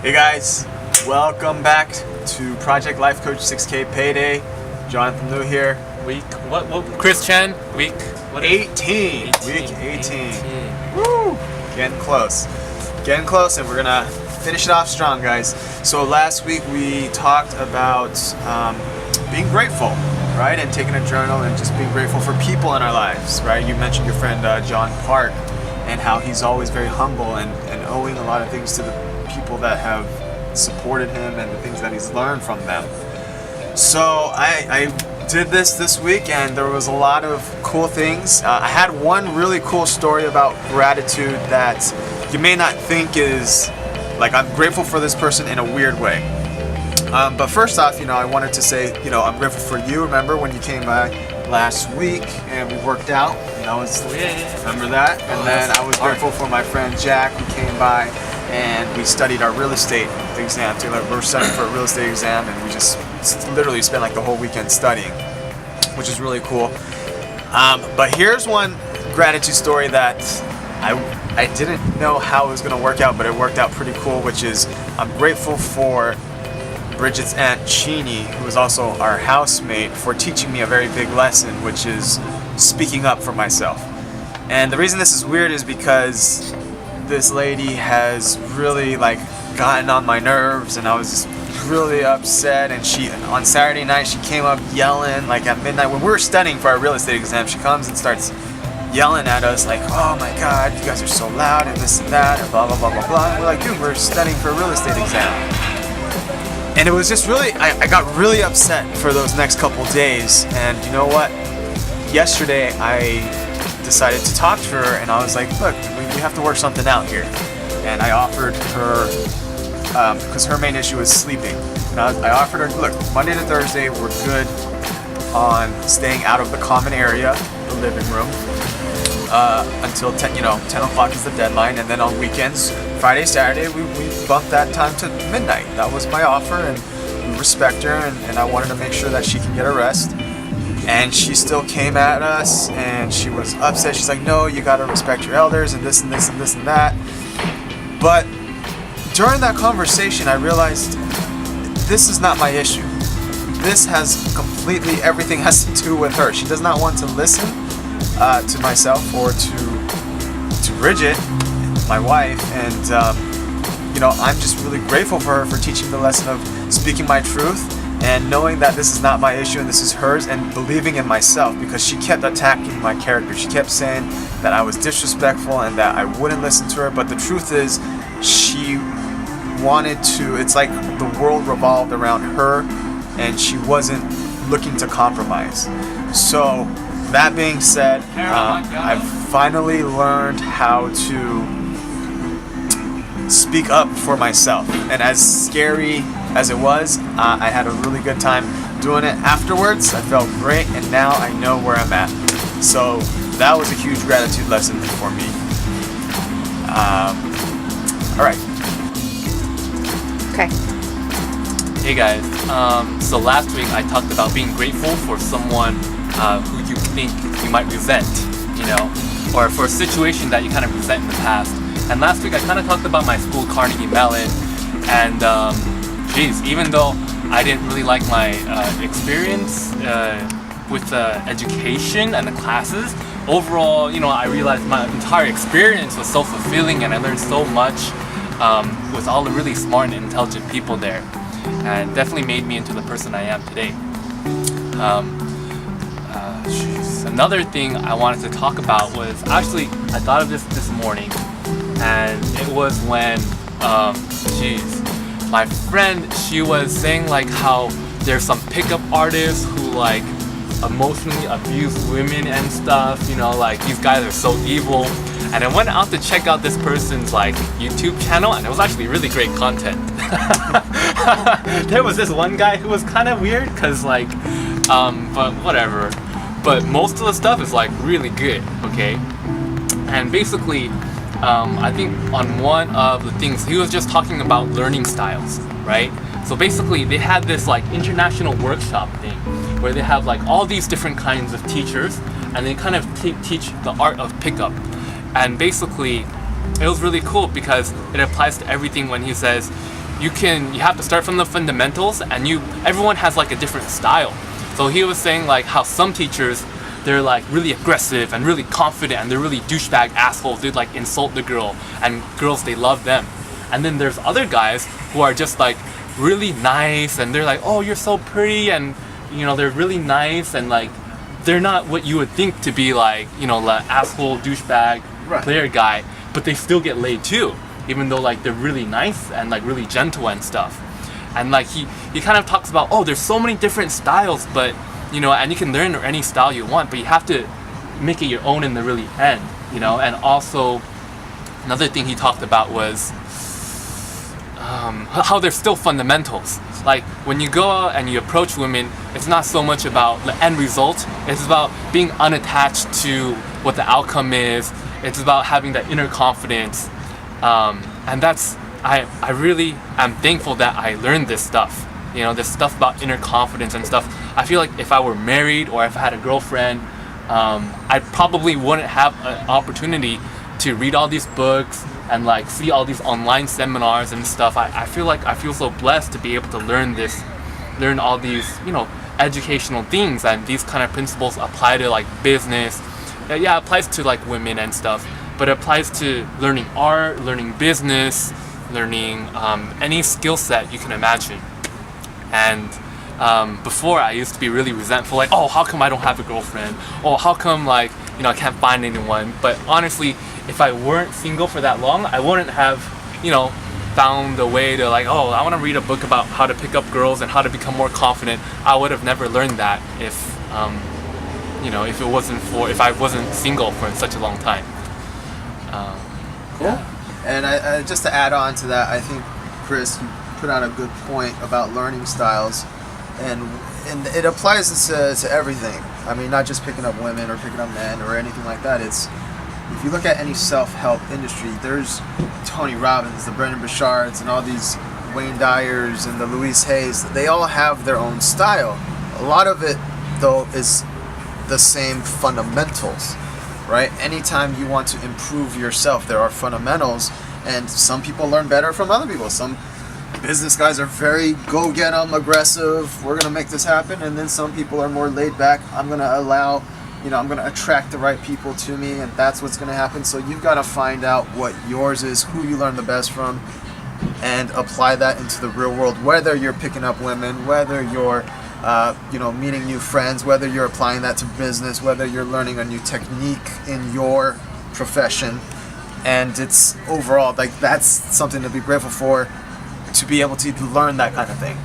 Hey guys, welcome back to Project Life Coach 6K Payday. Jonathan Liu here. Week what? Chris Chen. Week what? 18. Week 18. Woo! Getting close, and we're gonna finish it off strong, guys. So last week we talked about being grateful, right, and taking a journal and just being grateful for people in our lives, right? You mentioned your friend John Park and how he's always very humble and owing a lot of things to the people that have supported him and the things that he's learned from them. So I did this week, and there was a lot of cool things. I had one really cool story about gratitude that you may not think is like, I'm grateful for this person in a weird way. But first off, I wanted to say, I'm grateful for you. Remember when you came by last week and we worked out? Remember that? And then I was grateful for my friend Jack, who came by and we studied our real estate exam too. Like, we're studying for a real estate exam, and we just literally spent like the whole weekend studying, which is really cool. But here's one gratitude story that I didn't know how it was going to work out, but it worked out pretty cool, which is I'm grateful for Bridget's aunt Chini, who is also our housemate, for teaching me a very big lesson, which is speaking up for myself. And the reason this is weird is because this lady has really gotten on my nerves, and I was really upset. And she, on Saturday night, she came up yelling at midnight when we were studying for our real estate exam. She comes and starts yelling at us like, "Oh my God, you guys are so loud," and this and that, and blah blah blah blah blah. And we're like, "Dude, we're studying for a real estate exam." And it was just really, I got really upset for those next couple days. And you know what? Yesterday I decided to talk to her, and I was like, "Look, we have to work something out here." And I offered her, because her main issue is sleeping, and I offered her, "Look, Monday to Thursday we're good on staying out of the common area, the living room, until 10 o'clock is the deadline, and then on weekends, Friday, Saturday, we bump that time to midnight." That was my offer, and we respect her, and I wanted to make sure that she can get a rest. And she still came at us, and she was upset. She's like, "No, you gotta respect your elders," and this and this and this and that. But during that conversation, I realized this is not my issue. This has everything has to do with her. She does not want to listen to myself or to Bridget, my wife, and I'm just really grateful for her for teaching the lesson of speaking my truth and knowing that this is not my issue and this is hers, and believing in myself, because she kept attacking my character. She kept saying that I was disrespectful and that I wouldn't listen to her, but the truth is she wanted to, it's like the world revolved around her and she wasn't looking to compromise. So that being said, I've finally learned how to speak up for myself, and as scary as it was, I had a really good time doing it. Afterwards, I felt great, and now I know where I'm at. So that was a huge gratitude lesson for me. All right. Okay. Hey guys. So last week I talked about being grateful for someone who you think you might resent, or for a situation that you kind of resent in the past. And last week I kind of talked about my school, Carnegie Mellon, and even though I didn't really like my experience with education and the classes, overall, I realized my entire experience was so fulfilling, and I learned so much with all the really smart and intelligent people there, and definitely made me into the person I am today. Another thing I wanted to talk about was, actually, I thought of this morning, and it was when, my friend, she was saying how there's some pickup artists who emotionally abuse women and stuff, these guys are so evil. And I went out to check out this person's YouTube channel, and it was actually really great content. There was this one guy who was kind of weird, cause but whatever. But most of the stuff is really good, okay? And basically, I think on one of the things, he was just talking about learning styles, right? So basically, they had this international workshop thing where they have all these different kinds of teachers, and they kind of teach the art of pickup. And basically, it was really cool because it applies to everything when he says, you have to start from the fundamentals, and everyone has like a different style. So he was saying like how some teachers, they're like really aggressive and really confident, and they're really douchebag assholes. They like insult the girl, and girls, they love them. And then there's other guys who are just like really nice, and they're like, oh, you're so pretty, and they're really nice, and like they're not what you would think to be like the asshole douchebag player guy, but they still get laid too, even though like they're really nice and like really gentle and stuff. And like he kind of talks about, oh, there's so many different styles, but and you can learn any style you want, but you have to make it your own in the really end, And also another thing he talked about was how there's still fundamentals. Like when you go out and you approach women, it's not so much about the end result, it's about being unattached to what the outcome is. It's about having that inner confidence, and that's I really am thankful that I learned this stuff. This stuff about inner confidence and stuff. I feel like if I were married or if I had a girlfriend, I probably wouldn't have an opportunity to read all these books and like see all these online seminars and stuff. I feel so blessed to be able to learn all these educational things, and these kind of principles apply to like business. Yeah, it applies to like women and stuff, but it applies to learning art, learning business, learning any skill set you can imagine. And before, I used to be really resentful, like, oh, how come I don't have a girlfriend? Oh, how come like I can't find anyone? But honestly, if I weren't single for that long, I wouldn't have found a way to like, oh, I want to read a book about how to pick up girls and how to become more confident. I would have never learned that if if I wasn't single for such a long time. Cool. Yeah. And I just to add on to that, I think Chris, you put out a good point about learning styles, and it applies to everything. I mean, not just picking up women or picking up men or anything like that. It's, if you look at any self-help industry, there's Tony Robbins, the Brendan Burchards, and all these Wayne Dyers and the Louise Hayes. They all have their own style. A lot of it, though, is the same fundamentals, right? Anytime you want to improve yourself, there are fundamentals, and some people learn better from other people. Some business guys are very go get 'em, aggressive, we're gonna make this happen, and then some people are more laid back. I'm gonna attract the right people to me, and that's what's gonna happen. So you've got to find out what yours is, who you learn the best from, and apply that into the real world, whether you're picking up women, whether you're meeting new friends, whether you're applying that to business, whether you're learning a new technique in your profession. And it's overall, like, that's something to be grateful for, to be able to learn that kind of thing.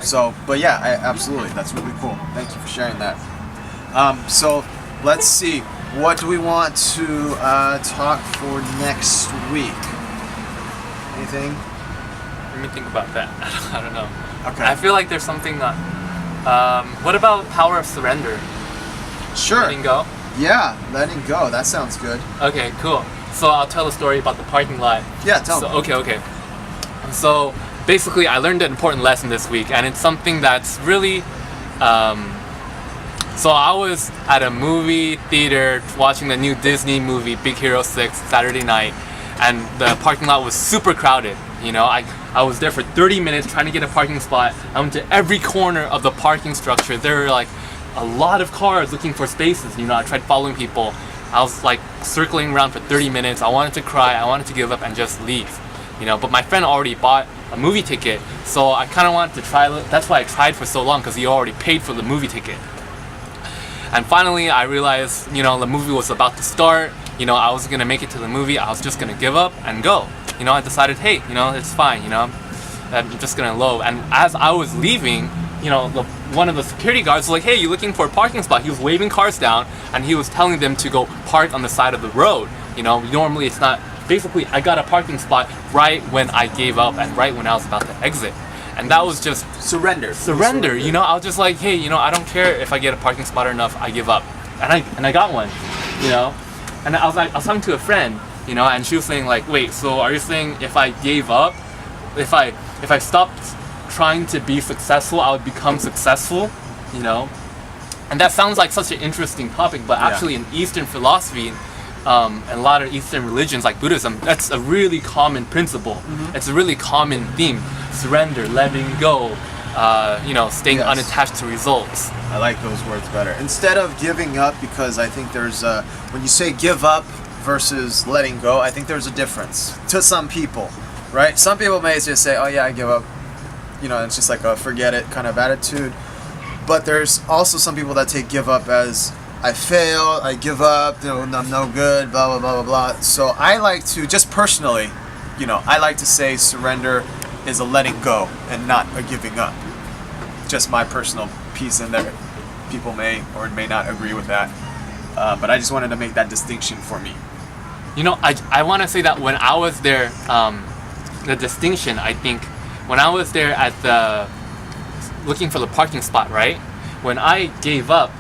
So, but yeah, absolutely, that's really cool. Thank you for sharing that. So let's see, what do we want to talk for next week? Anything? Let me think about that. I don't know. Okay. I feel like there's something that. What about power of surrender? Sure. Letting go? Yeah, letting go. That sounds good. Okay, cool. So I'll tell a story about the parking lot. Yeah, tell me. Okay. So basically, I learned an important lesson this week, and it's something that's really. So I was at a movie theater watching the new Disney movie Big Hero 6 Saturday night, and the parking lot was super crowded. I was there for 30 minutes trying to get a parking spot. I went to every corner of the parking structure. There were like a lot of cars looking for spaces. I tried following people. I was like circling around for 30 minutes. I wanted to cry. I wanted to give up and just leave. But my friend already bought a movie ticket, so I kind of wanted to try. That's why I tried for so long, because he already paid for the movie ticket. And finally, I realized, the movie was about to start. I wasn't gonna make it to the movie. I was just gonna give up and go. I decided, hey, it's fine. I'm just gonna load. And as I was leaving, one of the security guards was like, hey, you looking for a parking spot? He was waving cars down, and he was telling them to go park on the side of the road. Normally it's not. Basically, I got a parking spot right when I gave up and right when I was about to exit. And that was just surrender. I was just like, hey, I don't care if I get a parking spot or enough, I give up. And I got one, And I was talking to a friend, and she was saying like, wait, so are you saying if I gave up, if I stopped trying to be successful, I would become successful, And that sounds like such an interesting topic, but actually in Eastern philosophy, and a lot of Eastern religions like Buddhism, that's a really common principle. It's a really common theme. Surrender, letting go, staying Yes. unattached to results. I like those words better. Instead of giving up, because I think there's when you say give up versus letting go, I think there's a difference to some people, right? Some people may just say, oh yeah, I give up. It's just like a forget it kind of attitude. But there's also some people that take give up as I failed, I give up, I'm no good, blah, blah, blah, blah, blah. So I like to, just personally, I like to say surrender is a letting go and not a giving up. Just my personal piece in there. People may or may not agree with that. But I just wanted to make that distinction for me. I want to say that when I was there, the distinction, I think, when I was there at looking for the parking spot, right? When I gave up,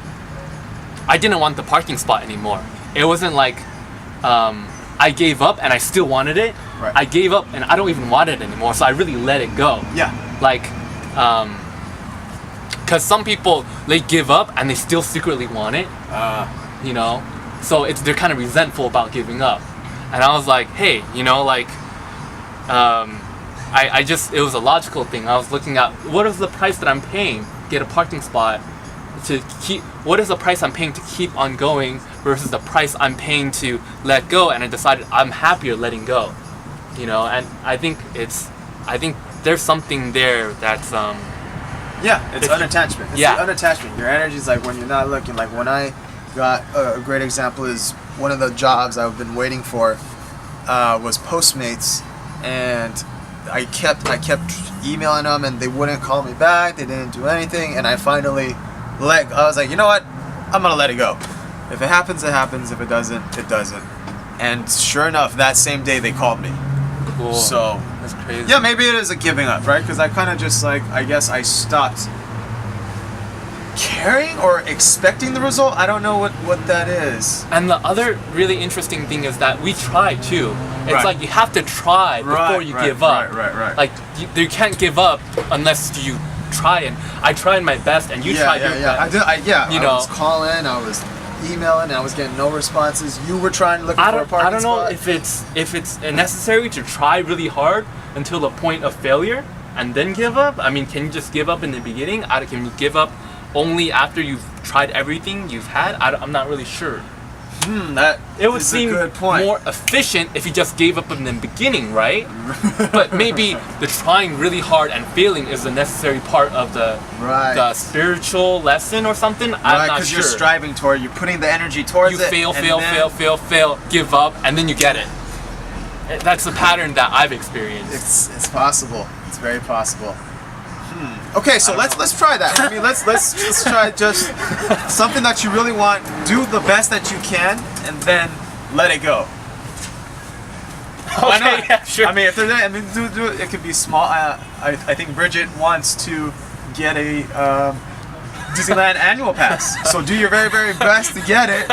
I didn't want the parking spot anymore. It wasn't like I gave up and I still wanted it. Right. I gave up and I don't even want it anymore, so I really let it go. Yeah. Like, because some people, they give up and they still secretly want it. So they're kind of resentful about giving up. And I was like, hey, it was a logical thing. I was looking at what is the price that I'm paying to get a parking spot what is the price I'm paying to keep on going versus the price I'm paying to let go, and I decided I'm happier letting go. And I think there's something there that's it's unattachment. It's the unattachment. Your energy is like when you're not looking. Like when I got a great example is one of the jobs I've been waiting for was Postmates, and I kept emailing them and they wouldn't call me back. They didn't do anything, and I finally I was like, you know what? I'm gonna let it go. If it happens, it happens. If it doesn't, it doesn't. And sure enough, that same day they called me. cool. So that's crazy. Yeah, maybe it is a giving up, right? Because I kind of just I guess I stopped caring or expecting the result. I don't know what that is. And the other really interesting thing is that we try too. It's Right. like you have to try before you give up. Right. Like you can't give up unless you try. And I tried my best, and you tried your best. I was calling, I was emailing, and I was getting no responses. You were trying to look for a parking spot. I don't know if it's necessary to try really hard until the point of failure and then give up. I mean, can you just give up in the beginning? Can you give up only after you've tried everything you've had? I'm not really sure. It would seem a good point. more efficient if you just gave up in the beginning, right? But maybe the trying really hard and failing is a necessary part of the spiritual lesson or something. I'm not because sure. you're striving toward, you're putting the energy towards You it. fail, give up, and then you get it. That's the pattern that I've experienced. It's possible. It's very possible. Okay, so let's try that. I mean, let's try just something that you really want. Do the best that you can, and then let it go. Why not? Yeah, sure. I mean, if there's, do it. It could be small. I think Bridget wants to get a Disneyland annual pass. So do your very, very best to get it,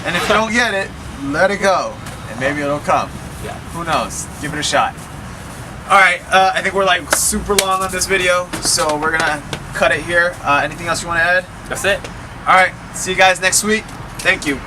and if you don't get it, let it go, and maybe it'll come. Yeah. Who knows? Give it a shot. Alright, I think we're super long on this video, so we're gonna cut it here. Anything else you want to add? That's it. Alright, see you guys next week. Thank you.